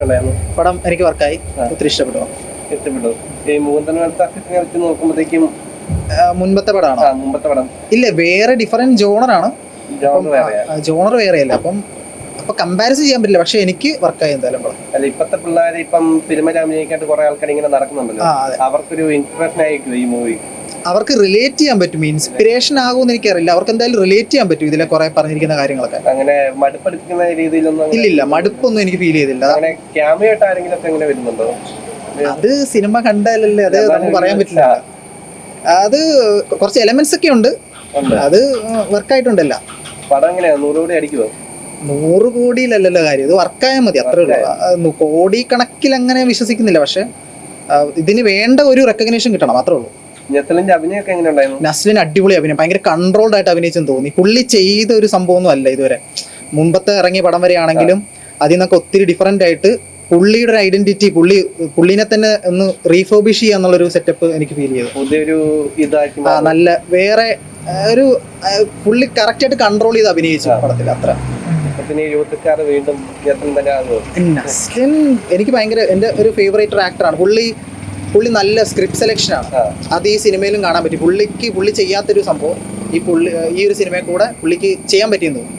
പടം എനിക്ക് വർക്കായി, ഒത്തിരി ഇഷ്ടപ്പെട്ടു. ഈ വെച്ച് നോക്കുമ്പോഴത്തേക്കും മുൻപത്തെ പടമാണ്. മുമ്പത്തെ പടം ഇല്ല, വേറെ ഡിഫറെന്റ് ജോണറാണ്. ജോണർ വേറെയല്ല, അപ്പൊ കമ്പാരിസൺ ചെയ്യാൻ പറ്റില്ല. പക്ഷെ എനിക്ക് വർക്കായി എന്തായാലും പടം. അല്ല, ഇപ്പത്തെ പിള്ളേര് ഇപ്പം സിനിമ അഭിനയിക്കാണ്ട് കുറെ ആൾക്കാർ ഇങ്ങനെ നടക്കുന്നുണ്ടല്ലോ, അവർക്കൊരു ഇൻസ്പിറേഷൻ ആയിരിക്കും ഈ മൂവി. അവർക്ക് റിലേറ്റ് ചെയ്യാൻ പറ്റും. ഇൻസ്പിറേഷൻ ആകുമെന്ന് എനിക്കറിയില്ല, അവർക്ക് എന്തായാലും റിലേറ്റ് ചെയ്യാൻ പറ്റും ഇതിലെ കുറെ പറഞ്ഞിരിക്കുന്ന കാര്യങ്ങളൊക്കെ. അങ്ങനെ മടുപ്പെടുപ്പിക്കുന്ന രീതിയിലൊന്നും ഇല്ല, മടുപ്പൊന്നും എനിക്ക് ഫീൽ ചെയ്തില്ല. അങ്ങനെ ക്യാമിയോ ആയിട്ട് ആരെങ്കിലും ഒക്കെ എങ്ങനെ വരുന്നുണ്ടോ? അത് സിനിമ കണ്ടാലല്ലേ, അത് നമുക്ക് പറയാൻ പറ്റില്ല. അത് കുറച്ച് എലമെന്റ്സ് ഒക്കെ ഉണ്ട്, അത് വർക്കായിട്ടുണ്ടല്ല. പടം എങ്ങനെയാ 100 കോടി അടിക്കുമോ? 100 കോടിയിലല്ലല്ലോ കാര്യം, ഇത് വർക്കായാൽ മതി, അത്രേ ഉള്ളൂ. കോടി കണക്കിൽ അങ്ങനെ വിശ്വസിക്കുന്നില്ല, പക്ഷെ ഇതിന് വേണ്ട ഒരു റെക്കഗ്നേഷൻ കിട്ടണം, അത്രേ ഉള്ളൂ. നസ്ലിന്റെ അഭിനയൊക്കെ എങ്ങനെ ഉണ്ടായിരുന്നു? നസ്ലിൻ അടിപൊളി അഭിനയം, ഭയങ്കര കൺട്രോൾഡ് ആയിട്ട് അഭിനയിച്ചെന്ന് തോന്നി. പുള്ളി ചെയ്ത ഒരു സംഭവമൊന്നും അല്ല ഇതുവരെ. മുമ്പത്തെ ഇറങ്ങിയ പടം വരെ ആണെങ്കിലും അതിൽ നിന്നൊക്കെ ഒത്തിരി ഡിഫറെന്റ് ആയിട്ട് പുള്ളിയുടെ ഒരു ഐഡന്റിറ്റി, പുള്ളിനെ തന്നെ ഒന്ന് റീഫോബിഷ് ചെയ്യുക എന്നുള്ളൊരു സെറ്റപ്പ് എനിക്ക് ഫീൽ ചെയ്തു. പുതിയൊരു ഇതാക്കി നല്ല വേറെ ഒരു പുള്ളി കറക്റ്റ് ആയിട്ട് കൺട്രോൾ ചെയ്ത് അഭിനയിച്ചു പടത്തിൽ. അത്ര നസ്ലിൻ എനിക്ക് ഭയങ്കര എൻ്റെ ഒരു ഫേവറേറ്റ് ആക്ടറാണ്. പുള്ളി നല്ല സ്ക്രിപ്റ്റ് സെലക്ഷനാണ്, അത് ഈ സിനിമയിലും കാണാൻ പറ്റി. പുള്ളി ചെയ്യാത്തൊരു സംഭവം ഈ ഒരു സിനിമയിൽ കൂടെ പുള്ളിക്ക് ചെയ്യാൻ പറ്റിയെന്ന് തോന്നുന്നു.